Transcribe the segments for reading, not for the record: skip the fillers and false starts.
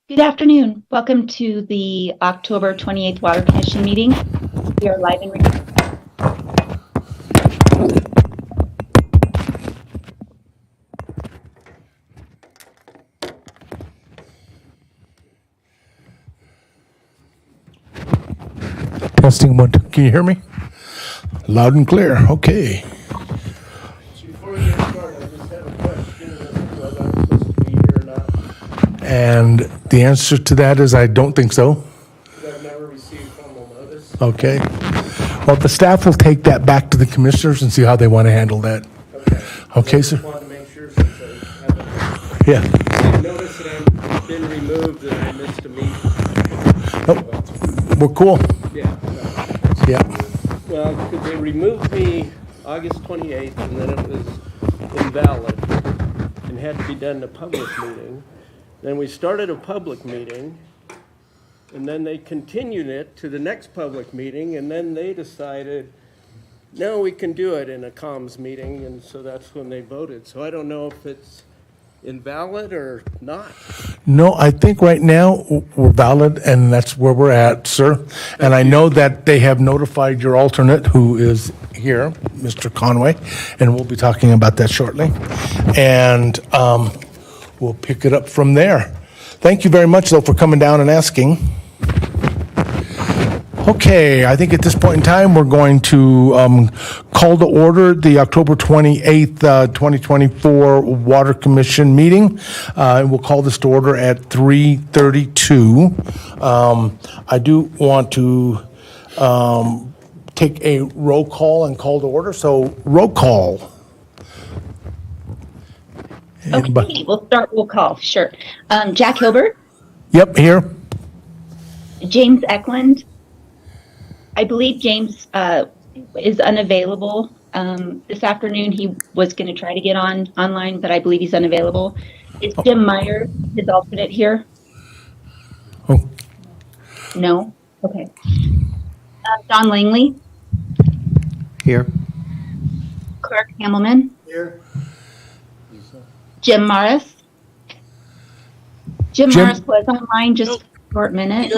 Good afternoon. Welcome to the October 28th Water Commission meeting. We are live in recording. Testing one, two. Can you hear me? Loud and clear. Okay. Before we get started, I just have a question as to whether I'm supposed to be here or not. And the answer to that is I don't think so. Because I've never received formal notice. Okay. Well, the staff will take that back to the commissioners and see how they want to handle that. Okay. Okay, I sir. just wanted to make sure since I haven't Yeah. noticed that I've been removed and I missed a meeting. We're cool. Yeah. Yeah. Well, because they removed me August 28th and then it was invalid and had to be done in a public meeting. Then we started a public meeting and then they continued it to the next public meeting and then they decided, no, we can do it in a comms meeting, and so that's when they voted. So I don't know if it's invalid or not. No, I think right now we're valid, and that's where we're at, sir. And I know that they have notified your alternate, who is here, Mr. Conway, and we'll be talking about that shortly. And we'll pick it up from there. Thank you very much, though, for coming down and asking. Okay, I think at this point in time, we're going to call to order the October 28th, 2024 Water Commission meeting. And we'll call this to order at 3:32. I do want to take a roll call and call to order, so roll call. Okay, we'll start roll call. Sure. Jack Hilbert, Yep, here. James Eklund. I believe James is unavailable this afternoon. He was going to try to get online, but I believe he's unavailable. Is Jim Meyer his alternate here? Oh, No. Okay. Don Langley, Here. Clark Hamelman, Here. Jim Morris. Jim Jim- Morris was online just for a minute.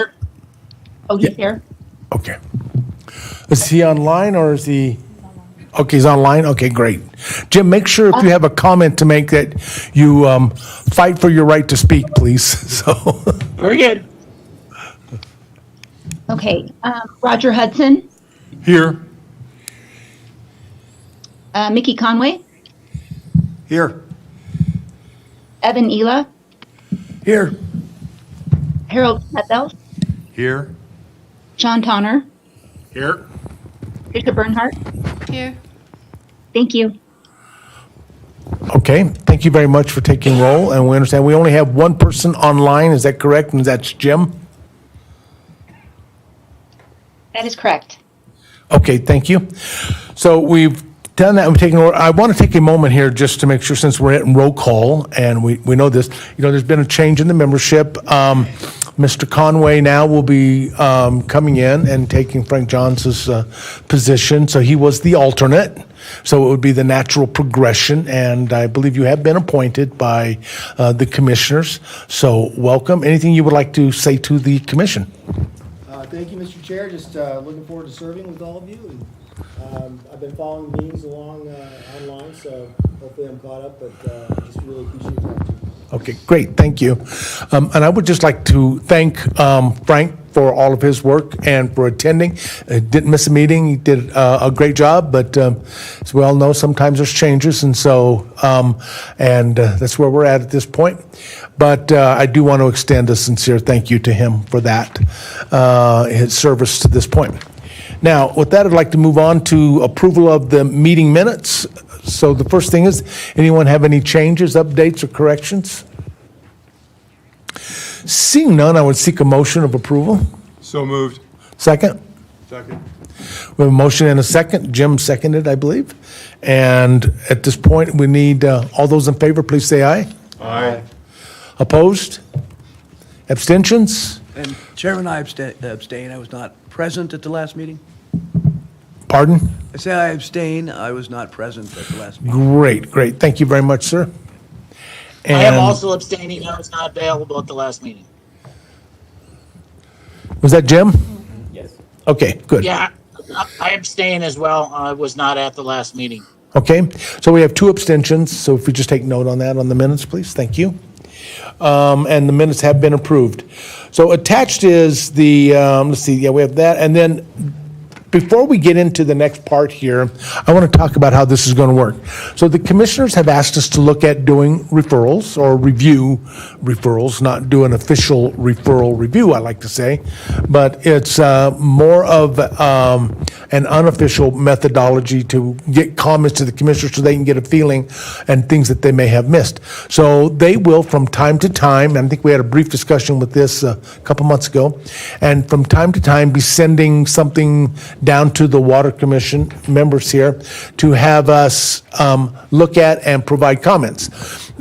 Oh, he's here. okay. Is he online or is he? Okay, he's online? Okay, great. Jim, make sure if you have a comment to make that you fight for your right to speak, please. So, Very good. Okay. Roger Hudson, here. Mickey Conway, Here. Evan Ela, Here. Harold Petzel, Here. Sean Tonner, Here. Bishop Bernhardt. Here. Thank you. Okay, thank you very much for taking roll, and we understand we only have one person online, is that correct? And that's Jim? That is correct. Okay, thank you. So we've done that, we've taken, I want to take a moment here just to make sure, since we're at roll call, and we know this, there's been a change in the membership. Mr. Conway now will be coming in and taking Frank Johns' position, so he was the alternate. So it would be the natural progression, and I believe you have been appointed by the commissioners. So welcome. Anything you would like to say to the commission? Thank you, Mr. Chair. Just looking forward to serving with all of you. And I've been following the meetings along online, so hopefully I'm caught up, but I just really appreciate the opportunity. Okay, great, thank you. And I would just like to thank Frank for all of his work and for attending. Didn't miss a meeting, he did a great job, but as we all know, sometimes there's changes, and so, that's where we're at this point. But I do want to extend a sincere thank you to him for that, his service to this point. Now, with that, I'd like to move on to approval of the meeting minutes. So the first thing is, anyone have any changes, updates, or corrections? Seeing none, I would seek a motion of approval. So moved. Second? Second. We have a motion and a second. Jim seconded, I believe. And at this point, we need, all those in favor, please say aye. Aye. Opposed? Abstentions? And Chairman, I abstain. I was not present at the last meeting. Pardon? I say I abstain. I was not present at the last meeting. Great, great. Thank you very much, sir. I am And- also abstaining. I was not available at the last meeting. Was that Jim? Yes. Okay, good. Yeah, I abstain as well. I was not at the last meeting. Okay, so we have 2 abstentions, so if we just take note on that on the minutes, please, thank you. And the minutes have been approved. So attached is the, let's see, yeah, we have that, and then before we get into the next part here, I want to talk about how this is going to work. So the commissioners have asked us to look at doing referrals or review referrals, not do an official referral review, I like to say, but it's more of an unofficial methodology to get comments to the commissioners so they can get a feeling and things that they may have missed. So they will, from time to time, and I think we had a brief discussion with this a couple months ago, and from time to time be sending something down to the Water Commission members here to have us look at and provide comments.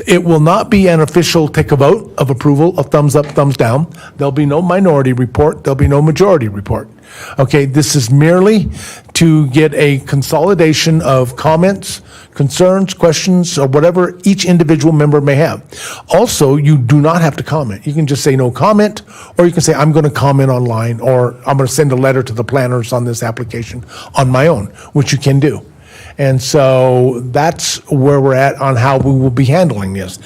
It will not be an official take a vote of approval, of thumbs up, thumbs down. There'll be no minority report. There'll be no majority report. Okay, this is merely to get a consolidation of comments, concerns, questions, or whatever each individual member may have. Also, you do not have to comment. You can just say no comment, or you can say, I'm going to comment online, or I'm going to send a letter to the planners on this application on my own, which you can do. And so that's where we're at on how we will be handling this.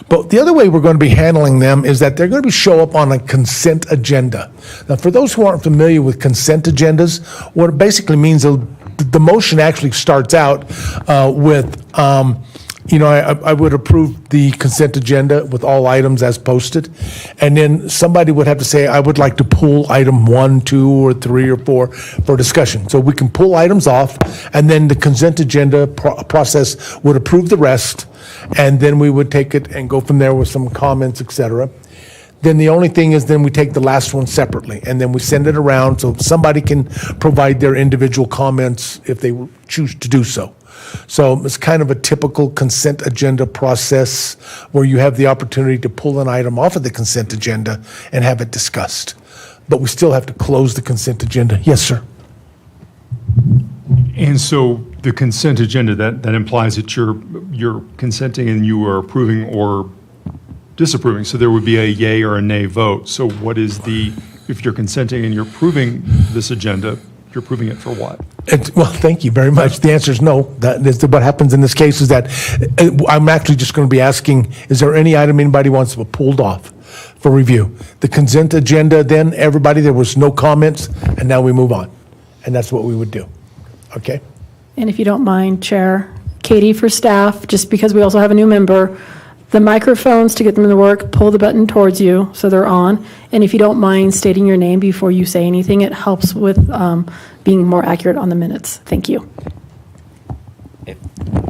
But the other way we're going to be handling them is that they're going to show up on a consent agenda. Now, for those who aren't familiar with consent agendas, what it basically means, the motion actually starts out with, I would approve the consent agenda with all items as posted. And then somebody would have to say, I would like to pull item 1, 2, or 3, or 4 for discussion. So we can pull items off, and then the consent agenda process would approve the rest, and then we would take it and go from there with some comments, et cetera. Then the only thing is then we take the last one separately, and then we send it around so somebody can provide their individual comments if they choose to do so. So it's kind of a typical consent agenda process where you have the opportunity to pull an item off of the consent agenda and have it discussed. But we still have to close the consent agenda. Yes, sir. And so the consent agenda, that implies that you're consenting and you are approving or disapproving. So there would be a yay or a nay vote. So what is if you're consenting and you're approving this agenda, you're approving it for what? Well, thank you very much. The answer is no. That is what happens in this case is that I'm actually just going to be asking, is there any item anybody wants to pulled off for review? The consent agenda, then everybody, there was no comments, and now we move on. And that's what we would do. Okay? And if you don't mind, Chair, Katie for staff, just because we also have a new member, the microphones to get them to work, pull the button towards you so they're on. And if you don't mind stating your name before you say anything, it helps with being more accurate on the minutes. Thank you.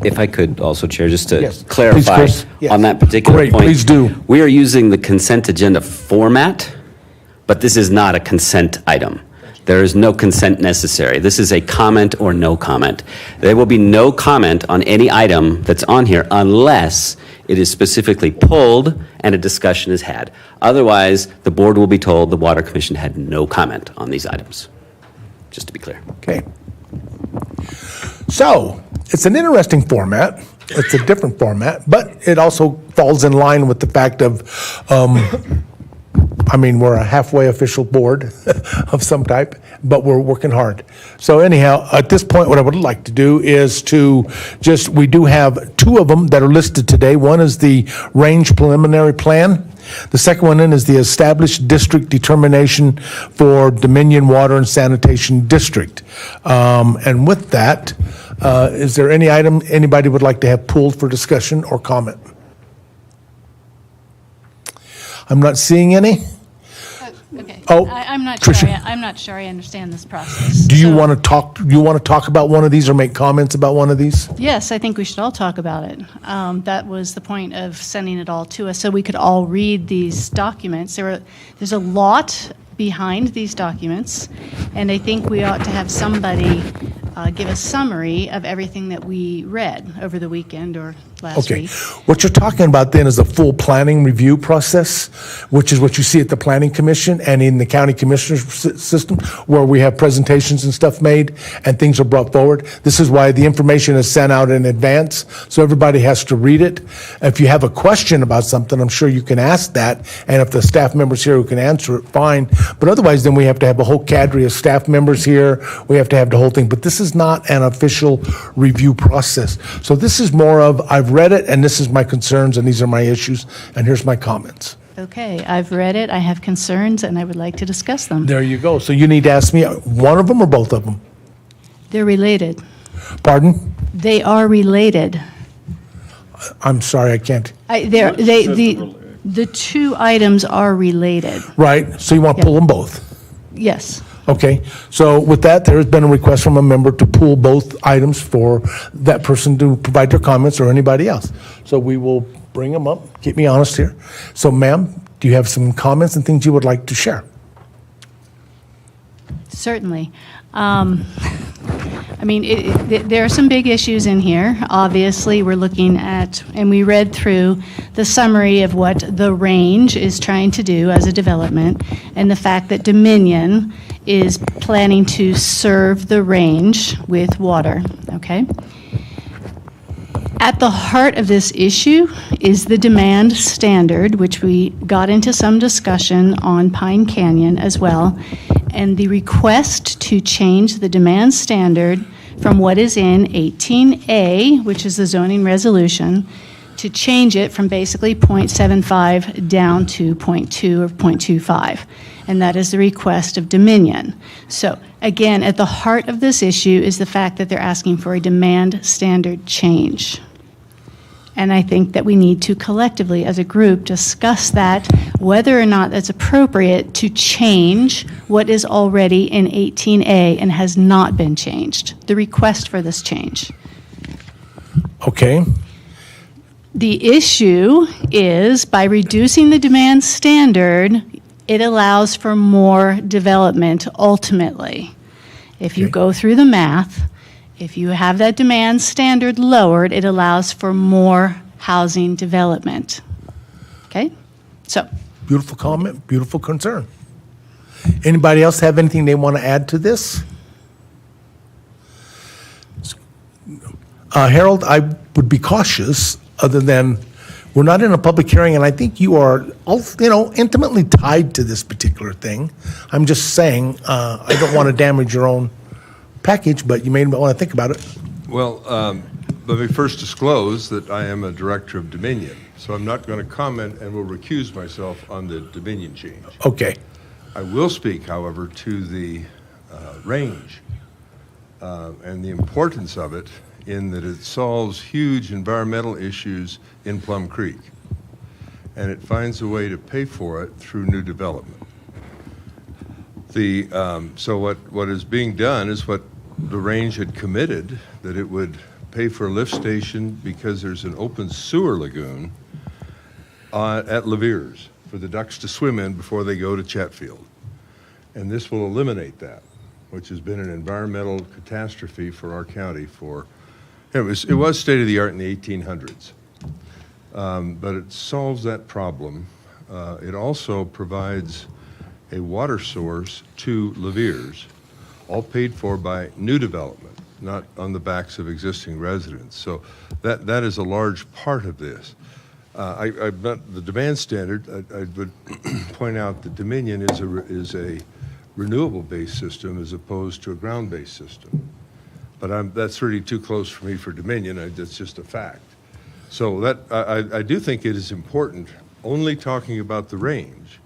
If I could also, Chair, just to Yes. Please, clarify Chris. Yes. on that particular Great, point. please do. We are using the consent agenda format, but this is not a consent item. There is no consent necessary. This is a comment or no comment. There will be no comment on any item that's on here unless it is specifically pulled and a discussion is had. Otherwise, the board will be told the Water Commission had no comment on these items, just to be clear. Okay. So, it's an interesting format. It's a different format, but it also falls in line with the fact of, we're a halfway official board of some type, but we're working hard. So anyhow, at this point, what I would like to do is we do have 2 of them that are listed today. One is the range preliminary plan. The second one is the established district determination for Dominion Water and Sanitation District. And with that, is there any item anybody would like to have pulled for discussion or comment? I'm not seeing any. Okay. Oh, I'm not Tricia. sure. I'm not sure I understand this process. Do you So- want to talk about one of these or make comments about one of these? Yes, I think we should all talk about it. That was the point of sending it all to us, so we could all read these documents. There's a lot behind these documents, and I think we ought to have somebody give a summary of everything that we read over the weekend or last Okay. week. What you're talking about then is a full planning review process, which is what you see at the Planning Commission and in the county commissioners system, where we have presentations and stuff made and things are brought forward. This is why the information is sent out in advance, so everybody has to read it. If you have a question about something, I'm sure you can ask that, and if the staff members here who can answer it, fine. But otherwise, then we have to have a whole cadre of staff members here. We have to have the whole thing. But this is not an official review process. So this is more of, I've read it, and this is my concerns, and these are my issues, and here's my comments. Okay, I've read it, I have concerns, and I would like to discuss them. There you go. So you need to ask me one of them or both of them? They're related. Pardon? They are related. I'm sorry, I can't. The two items are related. Right, so you want to pull them both? Yes. Okay, so with that, there has been a request from a member to pull both items for that person to provide their comments or anybody else. So we will bring them up, keep me honest here. So ma'am, do you have some comments and things you would like to share? Certainly. I mean, there are some big issues in here. Obviously, we're looking at, and we read through the summary of what the range is trying to do as a development, and the fact that Dominion is planning to serve the range with water, okay? At the heart of this issue is the demand standard, which we got into some discussion on Pine Canyon as well, and the request to change the demand standard from what is in 18A, which is the zoning resolution, to change it from basically 0.75 down to 0.2 or 0.25. And that is the request of Dominion. So again, at the heart of this issue is the fact that they're asking for a demand standard change. And I think that we need to collectively, as a group, discuss that, whether or not that's appropriate to change what is already in 18A and has not been changed, the request for this change. Okay, The issue is by reducing the demand standard, it allows for more development ultimately. If you Okay. go through the math, if you have that demand standard lowered, it allows for more housing development. Okay? So, beautiful comment, beautiful concern. Anybody else have anything they want to add to this? Harold, I would be cautious, other than, we're not in a public hearing, and I think you are, intimately tied to this particular thing. I'm just saying, I don't want to damage your own package, but you may want to think about it. Well, let me first disclose that I am a director of Dominion, so I'm not going to comment and will recuse myself on the Dominion change. Okay, I will speak, however, to the range and the importance of it in that it solves huge environmental issues in Plum Creek, and it finds a way to pay for it through new development. So what is being done is what the range had committed, that it would pay for a lift station because there's an open sewer lagoon at Levere's for the ducks to swim in before they go to Chatfield. And this will eliminate that, which has been an environmental catastrophe for our county for, it was state-of-the-art in the 1800s. But it solves that problem. It also provides a water source to Levere's, all paid for by new development, not on the backs of existing residents. So that is a large part of this. The demand standard, I would point out that Dominion is a renewable-based system as opposed to a ground-based system. But that's really too close for me for Dominion. That's just a fact. So I do think it is important, only talking about the range,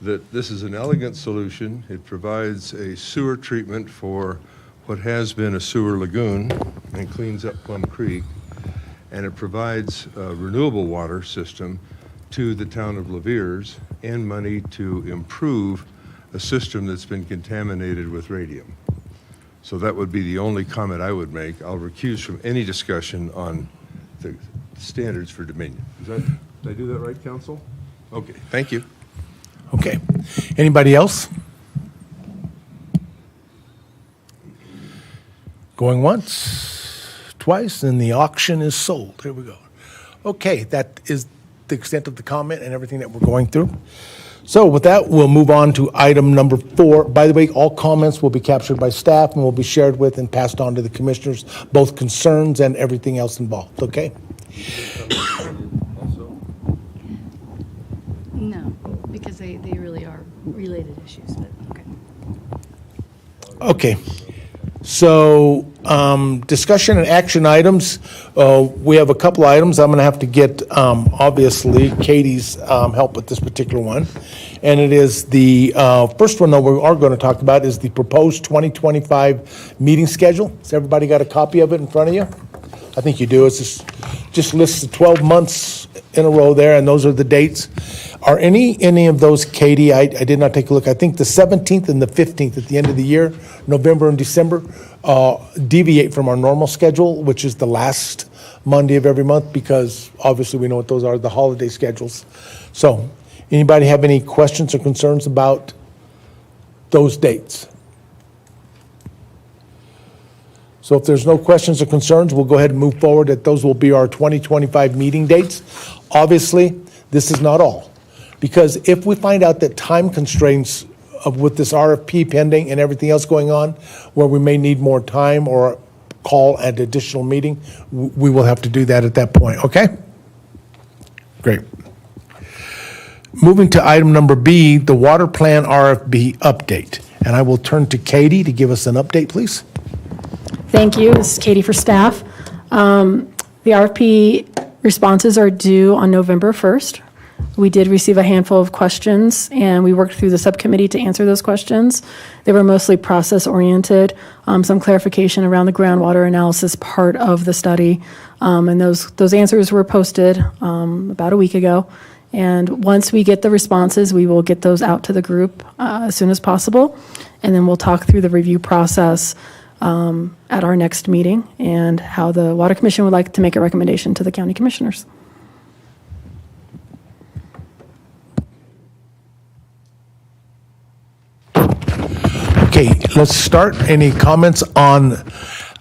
that this is an elegant solution. It provides a sewer treatment for what has been a sewer lagoon and cleans up Plum Creek, and it provides a renewable water system to the town of Levere's and money to improve a system that's been contaminated with radium. So that would be the only comment I would make. I'll recuse from any discussion on the standards for Dominion. Did I do that right, Council? Okay, thank you. okay. Anybody else? Going once, twice, and the auction is sold. Here we go. Okay, that is the extent of the comment and everything that we're going through. So with that, we'll move on to item number 4. By the way, all comments will be captured by staff and will be shared with and passed on to the commissioners, both concerns and everything else involved, okay? Also, No, because they really are related issues, but okay. Okay. So, discussion and action items. We have a couple items. I'm going to have to get, obviously, Katie's help with this particular one. And it is the first one that we are going to talk about is the proposed 2025 meeting schedule. Has everybody got a copy of it in front of you? I think you do. It's just lists the 12 months in a row there, and those are the dates. Are any of those, Katie, I did not take a look, I think the 17th and the 15th at the end of the year, November and December, deviate from our normal schedule, which is the last Monday of every month, because obviously we know what those are, the holiday schedules. So, anybody have any questions or concerns about those dates? So if there's no questions or concerns, we'll go ahead and move forward, that those will be our 2025 meeting dates. Obviously, this is not all, because if we find out that time constraints with this RFP pending and everything else going on, where we may need more time or call an additional meeting, we will have to do that at that point, okay? Great. Moving to item number B, the water plan RFP update. And I will turn to Katie to give us an update, please. Thank you. This is Katie for staff. The RFP responses are due on November 1st. We did receive a handful of questions, and we worked through the subcommittee to answer those questions. They were mostly process-oriented, some clarification around the groundwater analysis part of the study, and those answers were posted about a week ago. And once we get the responses, we will get those out to the group as soon as possible, and then we'll talk through the review process at our next meeting and how the Water Commission would like to make a recommendation to the county commissioners. Okay, let's start. Any comments on,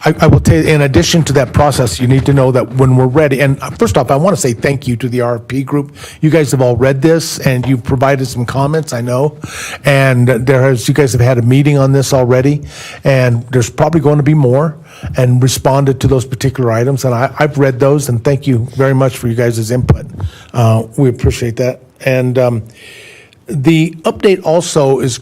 I will tell you, in addition to that process, you need to know that when we're ready, and first off, I want to say thank you to the RFP group. You guys have all read this, and you've provided some comments, I know, and you guys have had a meeting on this already, and there's probably going to be more, and responded to those particular items, and I've read those, and thank you very much for you guys' input. We appreciate that. And the update also is,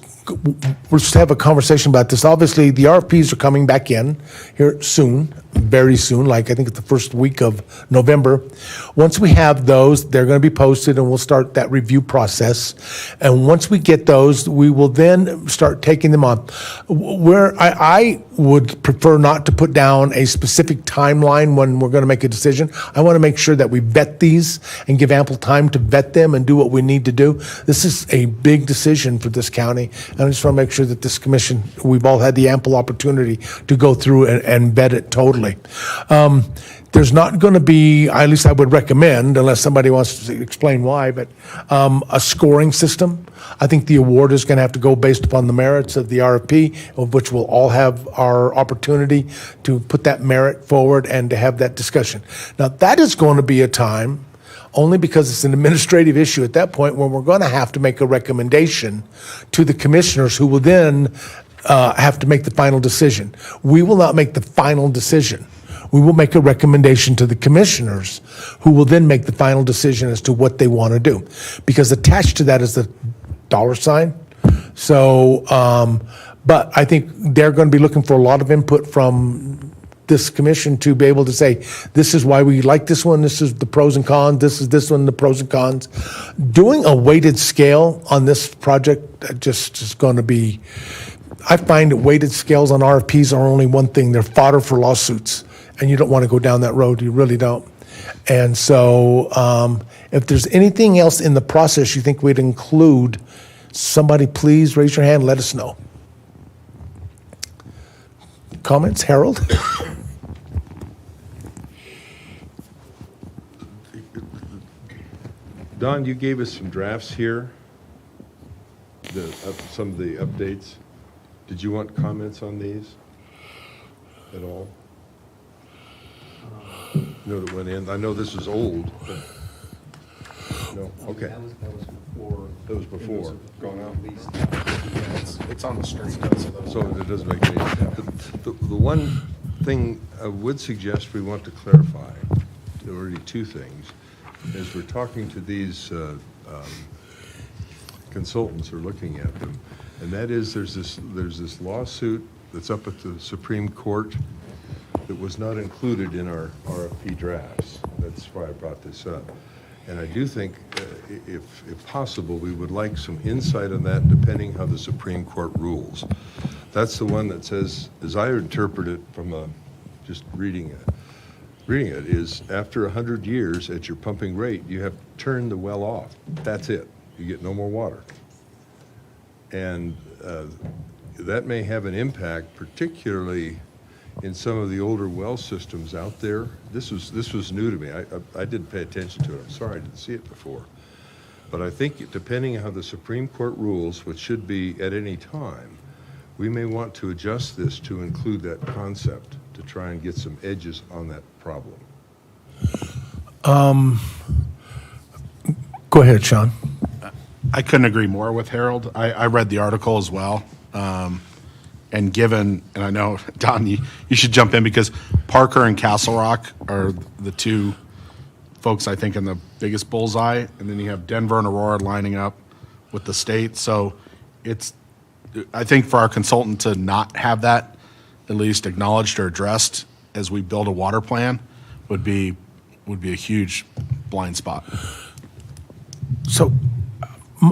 we'll just have a conversation about this. Obviously, the RFPs are coming back in here soon, very soon, like I think it's the first week of November. Once we have those, they're going to be posted and we'll start that review process. And once we get those, we will then start taking them on. Where I would prefer not to put down a specific timeline when we're going to make a decision. I want to make sure that we vet these and give ample time to vet them and do what we need to do. This is a big decision for this county. And I just want to make sure that this commission, we've all had the ample opportunity to go through and vet it totally. There's not going to be, at least I would recommend, unless somebody wants to explain why, but a scoring system. I think the award is going to have to go based upon the merits of the RFP, of which we'll all have our opportunity to put that merit forward and to have that discussion. Now, that is going to be a time, only because it's an administrative issue at that point, when we're going to have to make a recommendation to the commissioners, who will then have to make the final decision. We will not make the final decision. We will make a recommendation to the commissioners, who will then make the final decision as to what they want to do. Because attached to that is the dollar sign. So, but I think they're going to be looking for a lot of input from this commission to be able to say, this is why we like this one, this is the pros and cons, this is this one, the pros and cons. Doing a weighted scale on this project just is going to be, I find that weighted scales on RFPs are only one thing, they're fodder for lawsuits. And you don't want to go down that road, you really don't. And so if there's anything else in the process you think we'd include, somebody please raise your hand, let us know. Comments, Harold? Don, you gave us some drafts here, some of the updates. Did you want comments on these at all? No, that went in. I know this is old, but, no, okay. That was before. That was before. Gone out. It's on the street. So it doesn't make any, the one thing I would suggest we want to clarify, already two things, is we're talking to these consultants, or looking at them, and that is there's this lawsuit that's up at the Supreme Court that was not included in our RFP drafts. That's why I brought this up. And I do think, if possible, we would like some insight on that, depending how the Supreme Court rules. That's the one that says, as I interpret it from just reading it, is after 100 years at your pumping rate, you have turned the well off. That's it. You get no more water. And that may have an impact, particularly in some of the older well systems out there. This was new to me. I didn't pay attention to it. I'm sorry I didn't see it before. But I think depending on how the Supreme Court rules, which should be at any time, we may want to adjust this to include that concept to try and get some edges on that problem. Go ahead, Sean. I couldn't agree more with Harold. I read the article as well. And given, and I know, Don, you should jump in, because Parker and Castle Rock are the two folks, I think, in the biggest bullseye. And then you have Denver and Aurora lining up with the state. So I think for our consultant to not have that at least acknowledged or addressed as we build a water plan would be a huge blind spot. So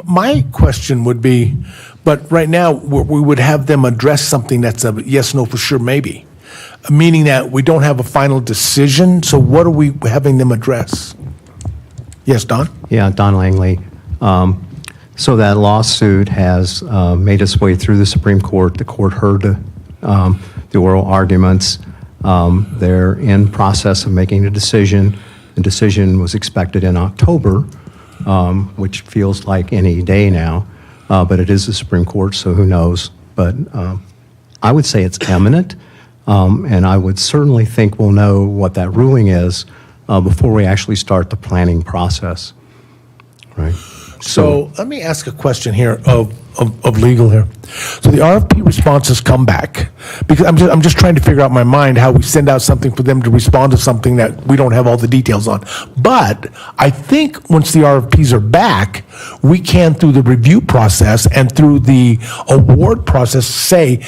my question would be, but right now, we would have them address something that's a yes, no, for sure, maybe, meaning that we don't have a final decision, so what are we having them address? Yes, Don? Yeah, Don Langley. So that lawsuit has made its way through the Supreme Court. The court heard the oral arguments. They're in process of making a decision. The decision was expected in October, which feels like any day now. But it is the Supreme Court, so who knows? But I would say it's imminent, and I would certainly think we'll know what that ruling is before we actually start the planning process, right? So let me ask a question here of legal here. So the RFP responses come back, because I'm just trying to figure out in my mind how we send out something for them to respond to something that we don't have all the details on. But I think once the RFPs are back, we can, through the review process and through the award process, say,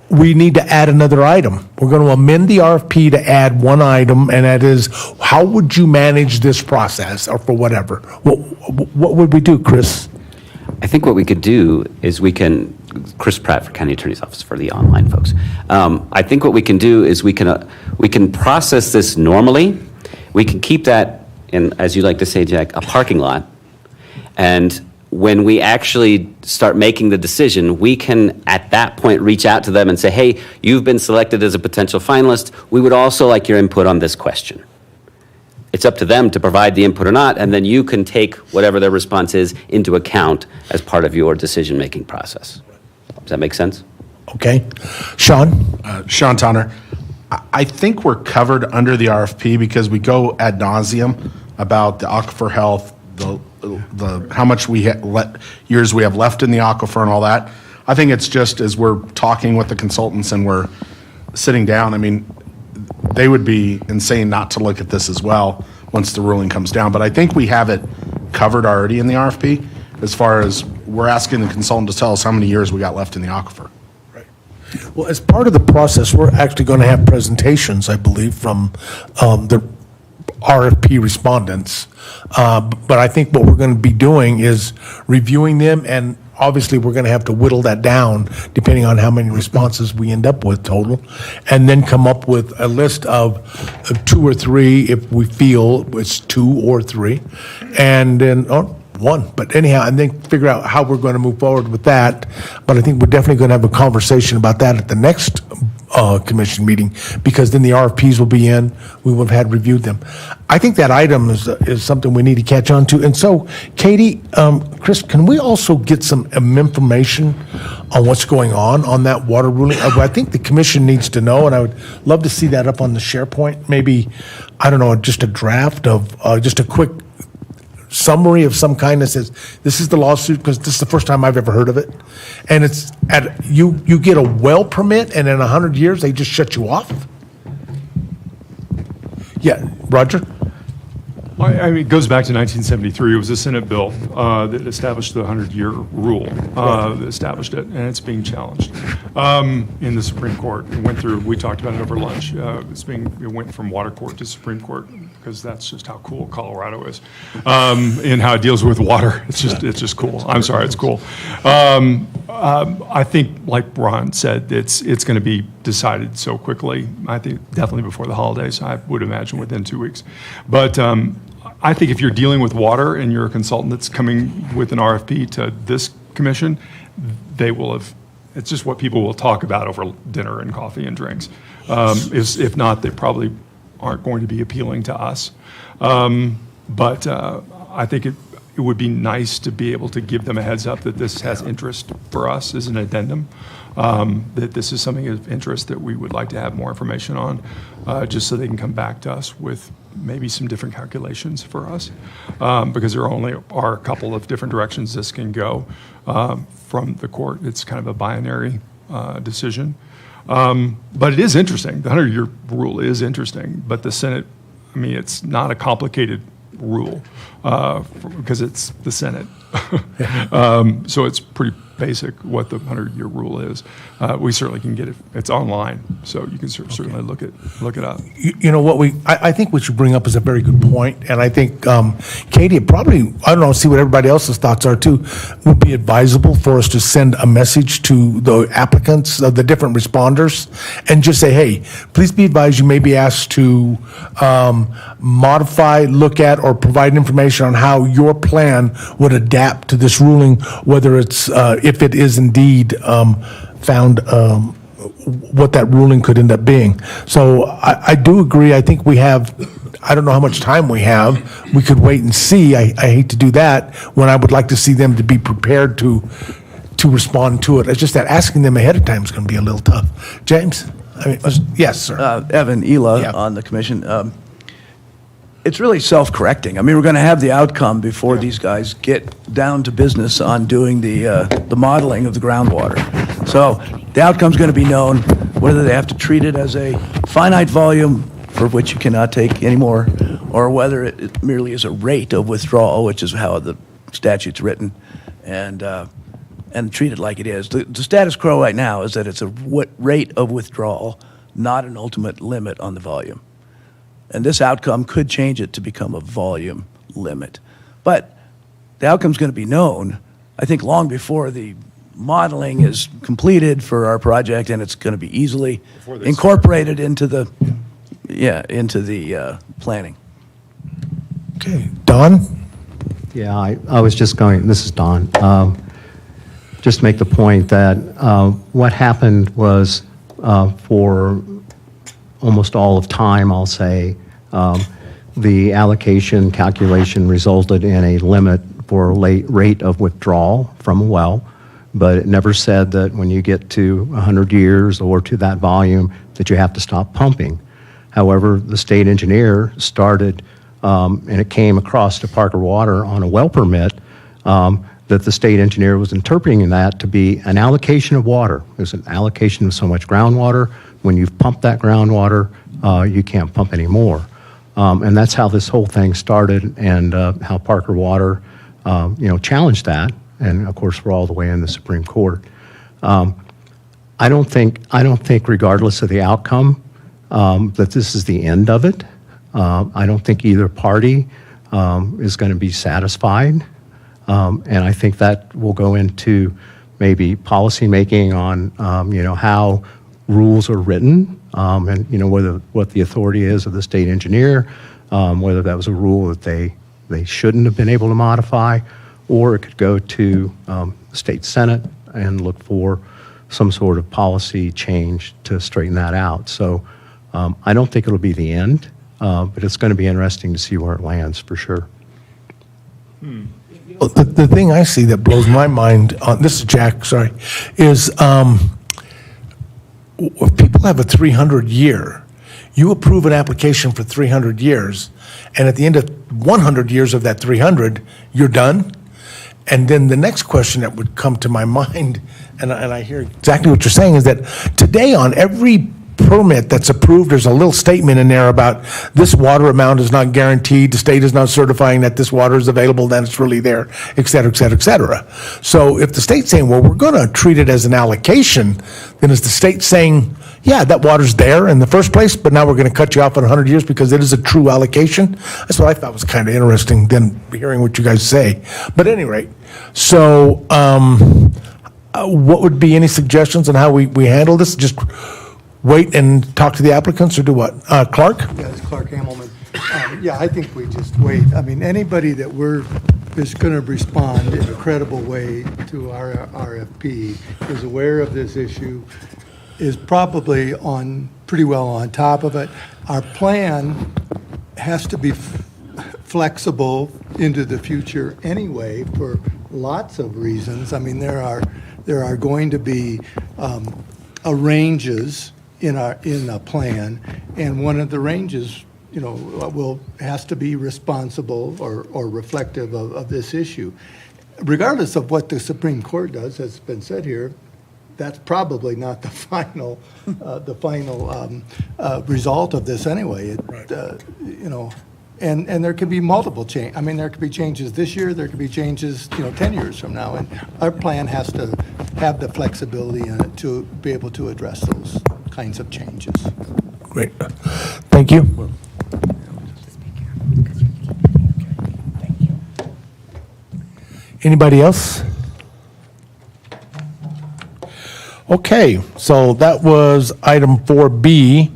we need to add another item. We're going to amend the RFP to add one item, and that is, how would you manage this process, or for whatever? What would we do, Chris? I think what we could do is Chris Pratt for County Attorney's Office for the online folks. I think what we can do is we can process this normally. We can keep that in, as you like to say, Jack, a parking lot. And when we actually start making the decision, we can at that point reach out to them and say, hey, you've been selected as a potential finalist. We would also like your input on this question. It's up to them to provide the input or not, and then you can take whatever their response is into account as part of your decision-making process. Does that make sense? Okay. Sean? Sean Tonner. I think we're covered under the RFP because we go ad nauseum about the aquifer health, the how much years we have left in the aquifer and all that. I think it's just as we're talking with the consultants and we're sitting down, I mean, they would be insane not to look at this as well once the ruling comes down. But I think we have it covered already in the RFP as far as we're asking the consultant to tell us how many years we got left in the aquifer. Right. Well, as part of the process, we're actually going to have presentations, I believe, from the RFP respondents. But I think what we're going to be doing is reviewing them, and obviously we're going to have to whittle that down depending on how many responses we end up with total, and then come up with a list of 2 or 3 if we feel it's 2 or 3, and then, one. But anyhow, and then figure out how we're going to move forward with that. But I think we're definitely going to have a conversation about that at the next commission meeting, because then the RFPs will be in, we will have had reviewed them. I think that item is something we need to catch on to. And so, Katie, Chris, can we also get some information on what's going on that water ruling? I think the commission needs to know, and I would love to see that up on the SharePoint. Maybe, I don't know, just a draft of, just a quick summary of some kind that says, this is the lawsuit, because this is the first time I've ever heard of it. And it's you get a well permit, and in 100 years, they just shut you off? Yeah, Roger? I mean, it goes back to 1973. It was a Senate bill that established the 100-year rule, that established it, and it's being challenged in the Supreme Court. It went through, we talked about it over lunch. It went from water court to Supreme Court, because that's just how cool Colorado is, and how it deals with water. It's just cool. I'm sorry, it's cool. I think, like Ron said, it's going to be decided so quickly. I think definitely before the holidays. I would imagine within 2 weeks. But I think if you're dealing with water and you're a consultant that's coming with an RFP to this commission, they will have. It's just what people will talk about over dinner and coffee and drinks. If not, they probably aren't going to be appealing to us. But I think it would be nice to be able to give them a heads up that this has interest for us as an addendum, that this is something of interest that we would like to have more information on, just so they can come back to us with maybe some different calculations for us, because there only are a couple of different directions this can go from the court. It's kind of a binary decision. But it is interesting. The 100-year rule is interesting, but the Senate, I mean, it's not a complicated rule because it's the Senate. So it's pretty basic what the 100-year rule is. We certainly can get it. It's online, so you can certainly look it up. You know what I think what you bring up is a very good point, and I think Katie, probably, I don't know, see what everybody else's thoughts are too. Would be advisable for us to send a message to the applicants, the different responders, and just say, hey, please be advised, you may be asked to modify, look at, or provide information on how your plan would adapt to this ruling, whether it's if it is indeed found what that ruling could end up being. So I do agree. I think we have, I don't know how much time we have. We could wait and see. I hate to do that when I would like to see them to be prepared to respond to it. It's just that asking them ahead of time is going to be a little tough. James? I mean, yes, sir. Evan Ela on the commission. It's really self-correcting. I mean, we're going to have the outcome before these guys get down to business on doing the modeling of the groundwater. So the outcome's going to be known, whether they have to treat it as a finite volume for which you cannot take anymore, or whether it merely is a rate of withdrawal, which is how the statute's written, and treat it like it is. The status quo right now is that it's a rate of withdrawal, not an ultimate limit on the volume. And this outcome could change it to become a volume limit. But the outcome's going to be known, I think, long before the modeling is completed for our project, and it's going to be easily incorporated into the planning. Okay. Don? Yeah, I was just going, this is Don. Just make the point that what happened was for almost all of time, I'll say, the allocation calculation resulted in a limit for rate of withdrawal from a well, but it never said that when you get to 100 years or to that volume that you have to stop pumping. However, the state engineer started, and it came across to Parker Water on a well permit, that the state engineer was interpreting that to be an allocation of water. There's an allocation of so much groundwater. When you've pumped that groundwater, you can't pump anymore. And that's how this whole thing started, and how Parker Water, challenged that. And of course, we're all the way in the Supreme Court. I don't think, regardless of the outcome, that this is the end of it. I don't think either party is going to be satisfied. And I think that will go into maybe policymaking on, how rules are written, and, whether what the authority is of the state engineer, whether that was a rule that they shouldn't have been able to modify, or it could go to the state Senate and look for some sort of policy change to straighten that out. So I don't think it'll be the end, but it's going to be interesting to see where it lands for sure. Well, the thing I see that blows my mind, this is Jack, sorry, is if people have a 300-year, you approve an application for 300 years, and at the end of 100 years of that 300, you're done. And then the next question that would come to my mind, and I hear exactly what you're saying, is that today on every permit that's approved, there's a little statement in there about this water amount is not guaranteed, the state is not certifying that this water is available, then it's really there, et cetera, et cetera, et cetera. So if the state's saying, well, we're going to treat it as an allocation, then is the state saying, yeah, that water's there in the first place, but now we're going to cut you off in 100 years because it is a true allocation? That's what I thought was kind of interesting, then hearing what you guys say. But at any rate, so what would be any suggestions on how we handle this? Just wait and talk to the applicants, or do what? Clark? Yeah, it's Clark Hamelman. Yeah, I think we just wait. I mean, anybody that is going to respond in a credible way to our RFP is aware of this issue, is probably pretty well on top of it. Our plan has to be flexible into the future anyway for lots of reasons. I mean, there are going to be ranges in a plan, and one of the ranges, has to be responsible or reflective of this issue. Regardless of what the Supreme Court does, as has been said here, that's probably not the final result of this anyway. And there could be multiple change. I mean, there could be changes this year. There could be changes, 10 years from now. And our plan has to have the flexibility in it to be able to address those kinds of changes. Great. Thank you. Anybody else? Okay, so that was item 4B.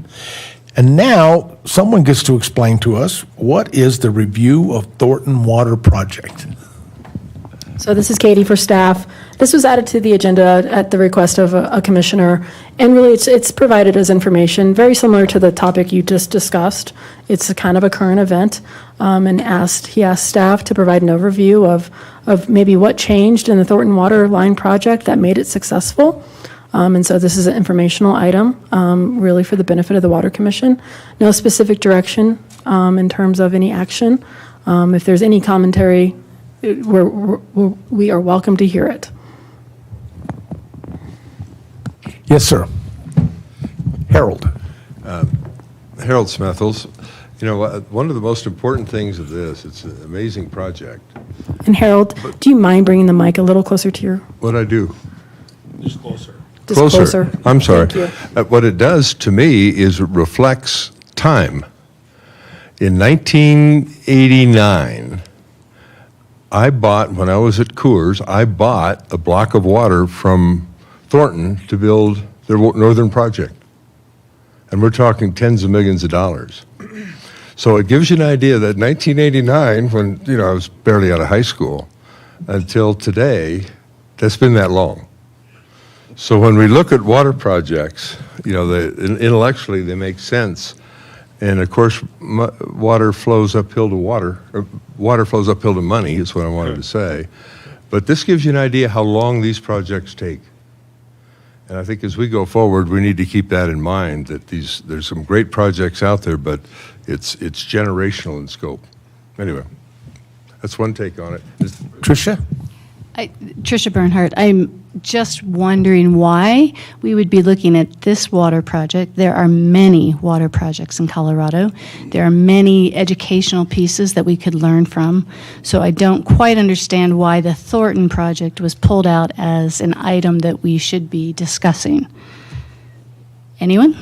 And now someone gets to explain to us, what is the review of Thornton Water Project? So this is Katie for staff. This was added to the agenda at the request of a commissioner, and really it's provided as information, very similar to the topic you just discussed. It's a kind of a current event, and he asked staff to provide an overview of maybe what changed in the Thornton Water Line project that made it successful. And so this is an informational item, really for the benefit of the Water Commission. No specific direction in terms of any action. If there's any commentary, we are welcome to hear it. Yes, sir. Harold. Harold Smethels. One of the most important things of this, it's an amazing project. And Harold, do you mind bringing the mic a little closer to your? What I do? Just closer. Just closer. I'm sorry. Thank you. What it does to me is it reflects time. In 1989, when I was at Coors, I bought a block of water from Thornton to build their northern project. And we're talking tens of millions of dollars. So it gives you an idea that 1989, when I was barely out of high school, until today, that's been that long. So when we look at water projects, intellectually they make sense. And of course, water flows uphill to water, or water flows uphill to money is what I wanted to say. But this gives you an idea how long these projects take. And I think as we go forward, we need to keep that in mind, that there's some great projects out there, but it's generational in scope. Anyway, that's one take on it. Tricia? Tricia Bernhardt, I'm just wondering why we would be looking at this water project. There are many water projects in Colorado. There are many educational pieces that we could learn from. So I don't quite understand why the Thornton project was pulled out as an item that we should be discussing. Anyone?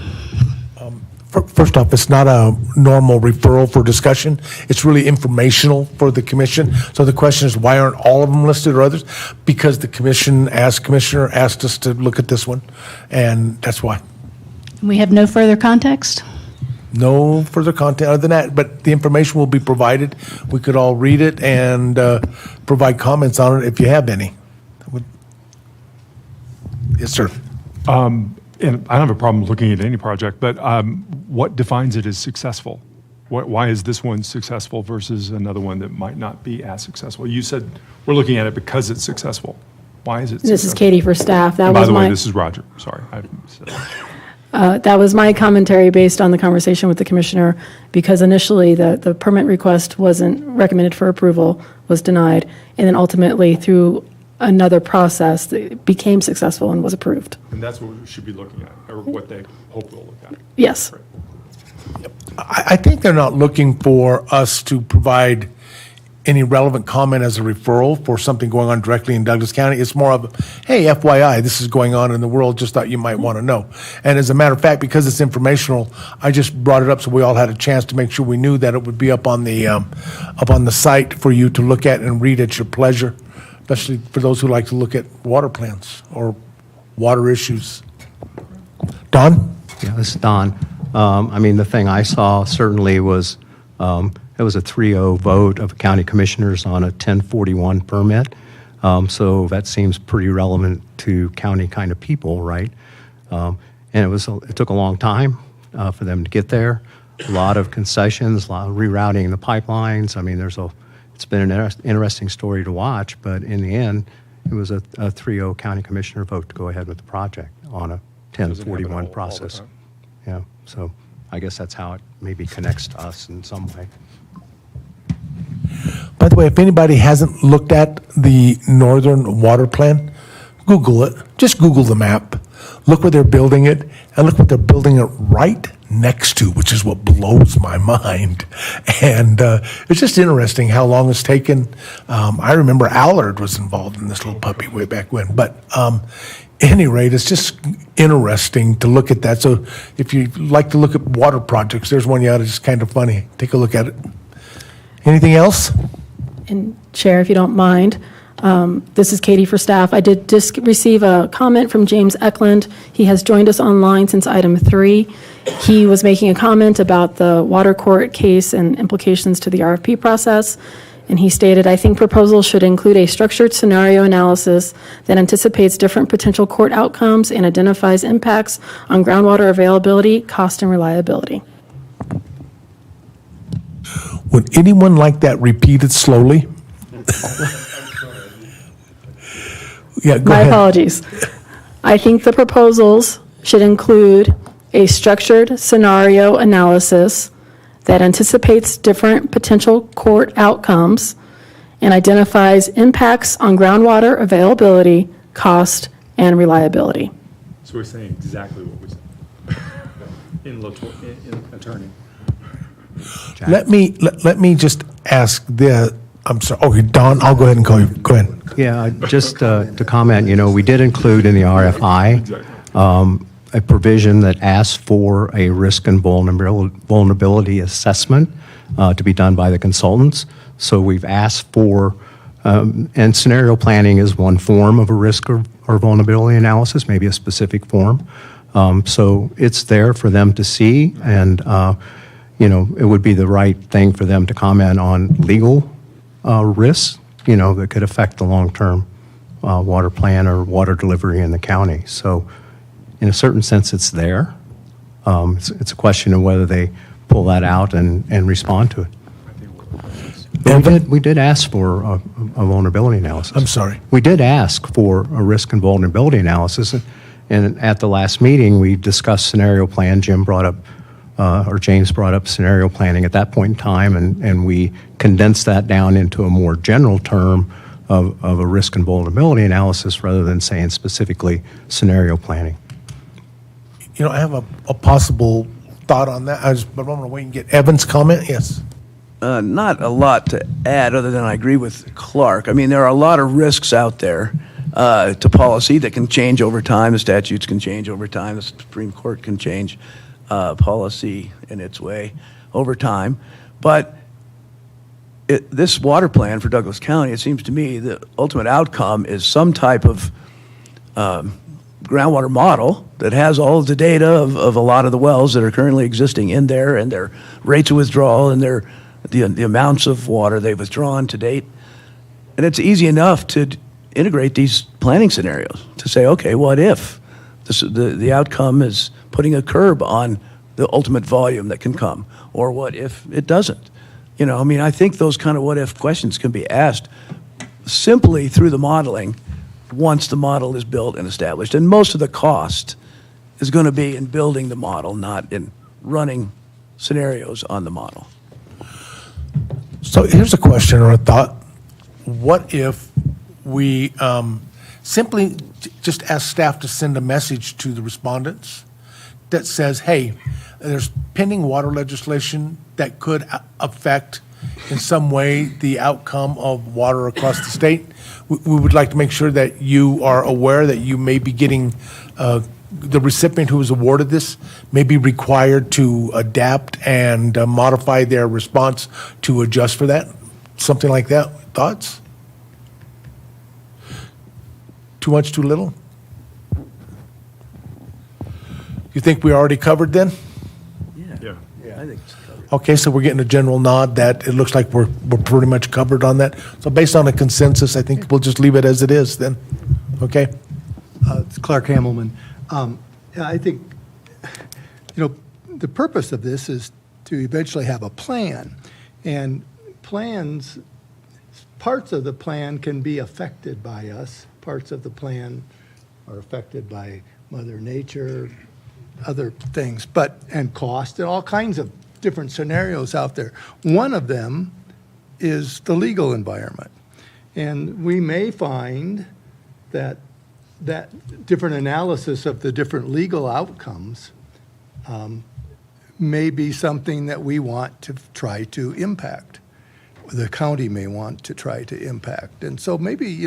First off, it's not a normal referral for discussion. It's really informational for the commission. So the question is, why aren't all of them listed or others? Because the commissioner asked us to look at this one, and that's why. We have no further context? No further content other than that, but the information will be provided. We could all read it and provide comments on it if you have any. Yes, sir. And I don't have a problem looking at any project, but what defines it as successful? Why is this one successful versus another one that might not be as successful? You said we're looking at it because it's successful. Why is it successful? This is Katie for staff. That And by was the way, my, this is Roger. Sorry. I said that. that was my commentary based on the conversation with the commissioner, because initially the permit request wasn't recommended for approval, was denied, and then ultimately through another process, it became successful and was approved. And that's what we should be looking at, or what they hope we'll look at. Yes. Right. I think they're not looking for us to provide any relevant comment as a referral for something going on directly in Douglas County. It's more of, hey, FYI, this is going on in the world, just thought you might want to know. And as a matter of fact, because it's informational, I just brought it up so we all had a chance to make sure we knew that it would be up on the site for you to look at and read at your pleasure, especially for those who like to look at water plants or water issues. Don? Yeah, this is Don. I mean, the thing I saw certainly was, it was a 3-0 vote of county commissioners on a 1041 permit. So that seems pretty relevant to county kind of people, right? And it took a long time for them to get there. A lot of concessions, a lot of rerouting the pipelines. I mean, it's been an interesting story to watch, but in the end, it was a 3-0 county commissioner vote to go ahead with the project on a 1041 process. Yeah, so I guess that's how it maybe connects to us in some way. By the way, if anybody hasn't looked at the Northern Water Plan, Google it. Just Google the map. Look where they're building it, and look what they're building it right next to, which is what blows my mind. And it's just interesting how long it's taken. I remember Allard was involved in this little puppy way back when. But any rate, it's just interesting to look at that. So if you like to look at water projects, there's one you ought to just kind of funny. Take a look at it. Anything else? And Chair, if you don't mind, this is Katie for staff. I did just receive a comment from James Eklund. He has joined us online since item 3. He was making a comment about the water court case and implications to the RFP process. And he stated, I think proposals should include a structured scenario analysis that anticipates different potential court outcomes and identifies impacts on groundwater availability, cost, and reliability. Would anyone like that repeated slowly? Yeah, go My ahead. apologies. I think the proposals should include a structured scenario analysis that anticipates different potential court outcomes and identifies impacts on groundwater availability, cost, and reliability. So we're saying exactly what we said in attorney. Let me just ask this. I'm sorry. Okay, Don, I'll go ahead and call you. Go ahead. Yeah, just to comment, we did include in the RFI a provision that asks for a risk and vulnerability assessment to be done by the consultants. So we've asked for, and scenario planning is one form of a risk or vulnerability analysis, maybe a specific form. So it's there for them to see, and it would be the right thing for them to comment on legal risks, that could affect the long-term water plan or water delivery in the county. So in a certain sense, it's there. It's a question of whether they pull that out and respond to it. But we did ask for a vulnerability analysis. I'm sorry. We did ask for a risk and vulnerability analysis, and at the last meeting, we discussed scenario plan. James brought up scenario planning at that point in time, and we condensed that down into a more general term of a risk and vulnerability analysis rather than saying specifically scenario planning. I have a possible thought on that. But I'm going to wait and get Evan's comment. Yes. Not a lot to add other than I agree with Clark. I mean, there are a lot of risks out there to policy that can change over time. The statutes can change over time. The Supreme Court can change policy in its way over time. But this water plan for Douglas County, it seems to me the ultimate outcome is some type of groundwater model that has all of the data of a lot of the wells that are currently existing in there and their rates of withdrawal and the amounts of water they've withdrawn to date. And it's easy enough to integrate these planning scenarios to say, okay, what if the outcome is putting a curb on the ultimate volume that can come? Or what if it doesn't? You know, I mean, I think those kind of what-if questions can be asked simply through the modeling once the model is built and established. And most of the cost is going to be in building the model, not in running scenarios on the model. So here's a question or a thought. What if we simply just ask staff to send a message to the respondents that says, hey, there's pending water legislation that could affect in some way the outcome of water across the state. We would like to make sure that you are aware that you may be getting, the recipient who was awarded this may be required to adapt and modify their response to adjust for that. Something like that. Thoughts? Too much, too little? You think we already covered then? Yeah, I think it's covered. Okay, so we're getting a general nod that it looks like we're pretty much covered on that. So based on a consensus, I think we'll just leave it as it is then. Okay? It's Clark Hamelman. Yeah, I think, the purpose of this is to eventually have a plan. And plans, parts of the plan can be affected by us. Parts of the plan are affected by Mother Nature, other things, and cost, and all kinds of different scenarios out there. One of them is the legal environment. And we may find that different analysis of the different legal outcomes may be something that we want to try to impact, or the county may want to try to impact. And so maybe,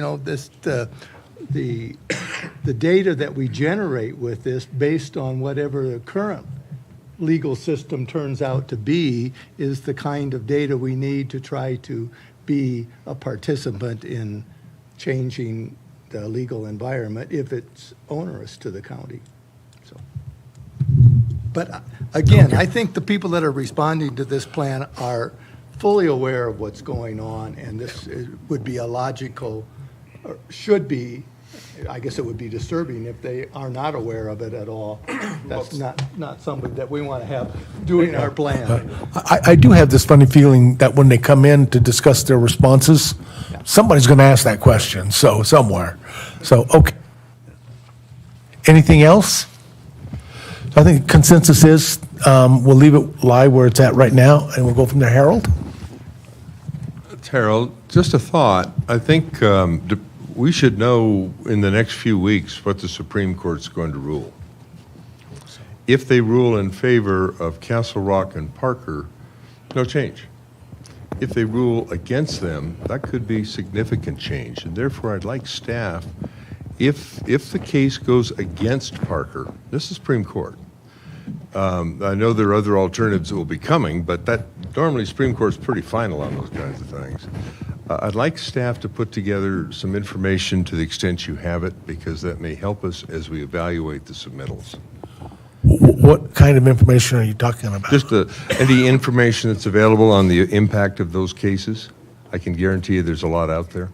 the data that we generate with this, based on whatever the current legal system turns out to be, is the kind of data we need to try to be a participant in changing the legal environment if it's onerous to the county. So, but again, I think the people that are responding to this plan are fully aware of what's going on, and this would be a logical, or should be, I guess it would be disturbing if they are not aware of it at all. That's not something that we want to have doing our plan. I do have this funny feeling that when they come in to discuss their responses, somebody's going to ask that question, so somewhere. So, okay. Anything else? I think consensus is we'll leave it lie where it's at right now, and we'll go from there. Harold? Harold, just a thought. I think we should know in the next few weeks what the Supreme Court's going to rule. If they rule in favor of Castle Rock and Parker, no change. If they rule against them, that could be significant change. And therefore, I'd like staff, if the case goes against Parker, this is Supreme Court. I know there are other alternatives that will be coming, but that normally Supreme Court's pretty final on those kinds of things. I'd like staff to put together some information to the extent you have it, because that may help us as we evaluate the submittals. What kind of information are you talking about? Just any information that's available on the impact of those cases. I can guarantee you there's a lot out there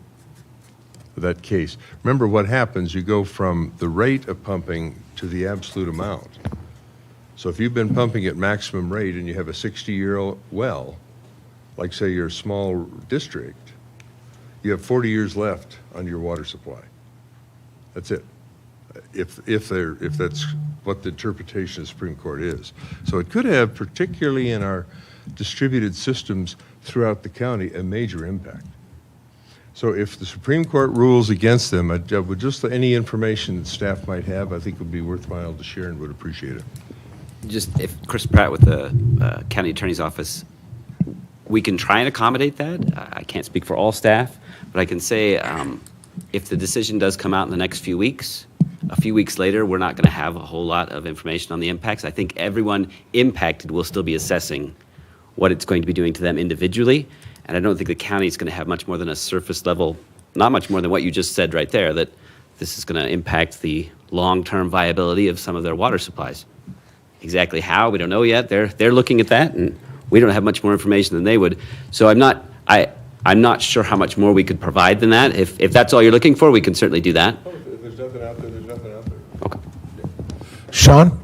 for that case. Remember what happens, you go from the rate of pumping to the absolute amount. So if you've been pumping at maximum rate and you have a 60-year well, like say your small district, you have 40 years left on your water supply. That's it. If that's what the interpretation of the Supreme Court is. So it could have, particularly in our distributed systems throughout the county, a major impact. So if the Supreme Court rules against them, I would just, any information that staff might have, I think would be worthwhile to share and would appreciate it. Just if Chris Pratt with the county attorney's office, we can try and accommodate that. I can't speak for all staff, but I can say if the decision does come out in the next few weeks, a few weeks later, we're not going to have a whole lot of information on the impacts. I think everyone impacted will still be assessing what it's going to be doing to them individually, and I don't think the county is going to have much more than a surface level, not much more than what you just said right there, that this is going to impact the long-term viability of some of their water supplies. Exactly how, we don't know yet. They're looking at that, and we don't have much more information than they would. So I'm not sure how much more we could provide than that. If that's all you're looking for, we can certainly do that. If there's nothing out there, there's nothing out there. Okay. Sean?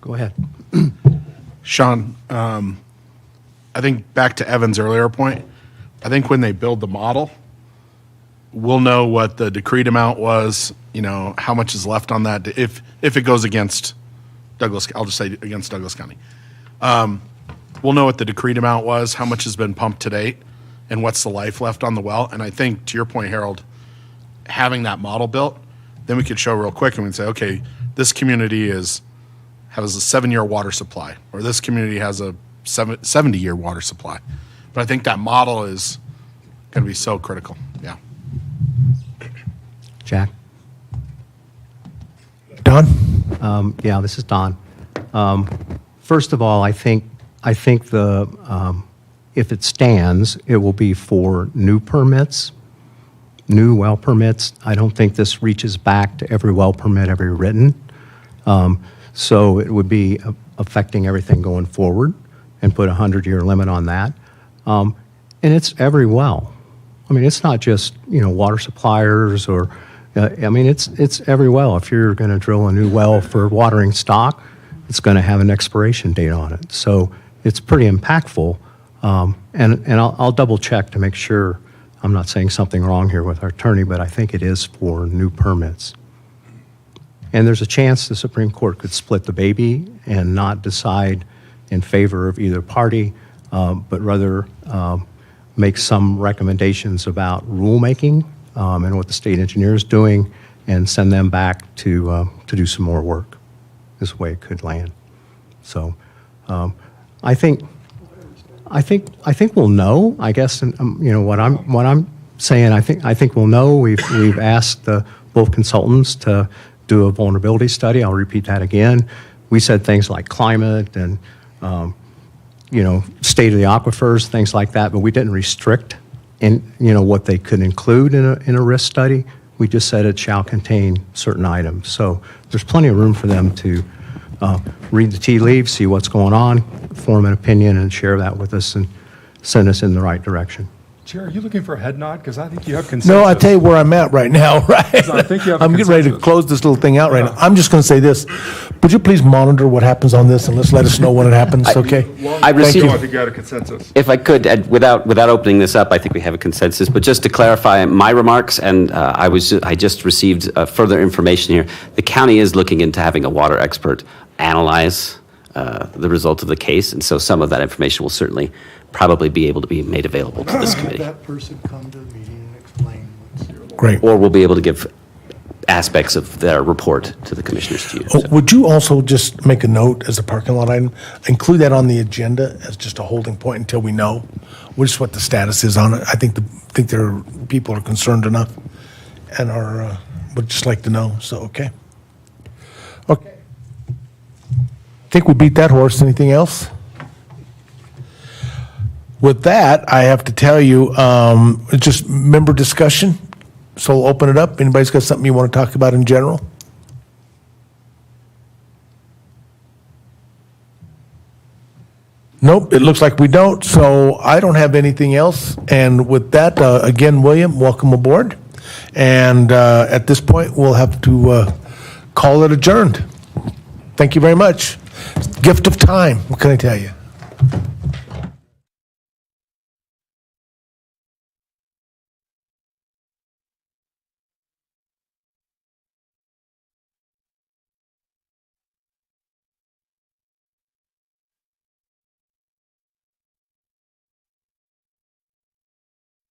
Go ahead. Sean, I think back to Evan's earlier point, I think when they build the model, we'll know what the decreed amount was, how much is left on that, if it goes against Douglas, I'll just say against Douglas County. We'll know what the decreed amount was, how much has been pumped to date, and what's the life left on the well. And I think, to your point, Harold, having that model built, then we could show real quick and we can say, okay, this community has a 7-year water supply, or this community has a 70-year water supply. But I think that model is going to be so critical. Yeah. Jack? Don? Yeah, this is Don. First of all, I think if it stands, it will be for new permits, new well permits. I don't think this reaches back to every well permit ever written. So it would be affecting everything going forward and put a 100-year limit on that. And it's every well. I mean, it's not just, water suppliers or, it's every well. If you're going to drill a new well for watering stock, it's going to have an expiration date on it. So it's pretty impactful. And I'll double check to make sure I'm not saying something wrong here with our attorney, but I think it is for new permits. And there's a chance the Supreme Court could split the baby and not decide in favor of either party, but rather make some recommendations about rulemaking and what the state engineer is doing, and send them back to do some more work. This way it could land. So I think we'll know. I guess what I'm saying. I think we'll know. We've asked both consultants to do a vulnerability study. I'll repeat that again. We said things like climate and state of the aquifers, things like that, but we didn't restrict what they could include in a risk study. We just said it shall contain certain items. So there's plenty of room for them to read the tea leaves, see what's going on, form an opinion, and share that with us and send us in the right direction. Chair, are you looking for a head nod? Because I think you have consensus. No, I tell you where I'm at right now, right? I think you have I'm getting ready to consensus. close this little thing out right now. I'm just going to say this. Would you please monitor what happens on this and let's let us know when it happens, okay? I received- I think you had a consensus. If I could, without opening this up, I think we have a consensus, but just to clarify my remarks, and I just received further information here. The county is looking into having a water expert analyze the result of the case, and so some of that information will certainly probably be able to be made available to this committee. That person come to the meeting and explain what's. Great. Or we'll be able to give aspects of their report to the commissioners to you. Oh, would you also just make a note as a parking lot item, include that on the agenda as just a holding point until we know which what the status is on it? I think people are concerned enough and would just like to know, so, okay. Okay. I think we beat that horse. Anything else? With that, I have to tell you, just member discussion. So we'll open it up. Anybody's got something you want to talk about in general? Nope, it looks like we don't, so I don't have anything else. And with that, again, William, welcome aboard. And at this point, we'll have to call it adjourned. Thank you very much. Gift of time, what can I tell you?